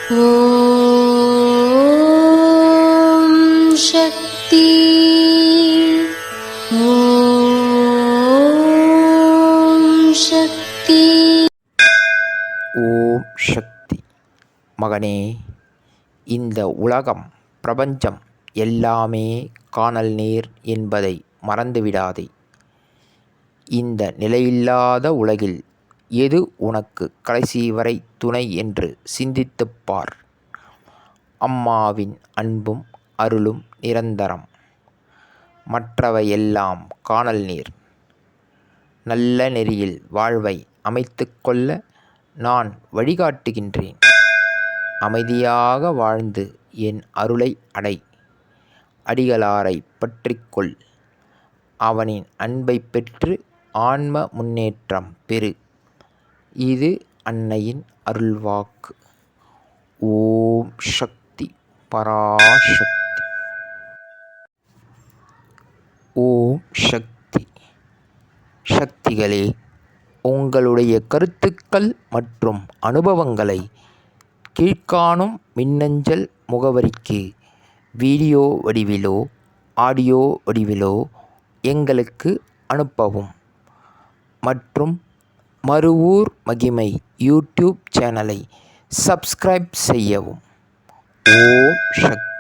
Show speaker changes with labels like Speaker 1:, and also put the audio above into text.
Speaker 1: ஓம் சக்தி. ஓம் சக்தி.
Speaker 2: ஓம் சக்தி. மகனே, இந்த உலகம், பிரபஞ்சம் எல்லாமே காணல் நீர் என்பதை மறந்துவிடாதே. இந்த நிலையில்லாத உலகில் எது உனக்கு கடைசி வரை துணை என்று சிந்தித்துப் பார். அம்மாவின் அன்பும் அருளும் நிரந்தரம், மற்றவையெல்லாம் காணல் நீர். நல்ல நெறியில் வாழ்வை அமைத்துக் கொள்ள நான் வழிகாட்டுகின்றேன். அமைதியாக வாழ்ந்து என் அருளை அடை. அடிகளாரை பற்றிக்கொள். அவனின் அன்பை பெற்று ஆன்ம முன்னேற்றம் பெறு. இது அன்னையின் அருள்வாக்கு. ஓம் சக்தி. பராசக்தி. ஓம் சக்தி. சக்திகளே, உங்களுடைய கருத்துக்கள் மற்றும் அனுபவங்களை கீழ்காணும் மின்னஞ்சல் முகவரிக்கு வீடியோ வடிவிலோ ஆடியோ வடிவிலோ எங்களுக்கு அனுப்பவும். மற்றும் மறுவூர் மகிமை யூடியூப் சேனலை சப்ஸ்கிரைப் செய்யவும். ஓம் சக்தி.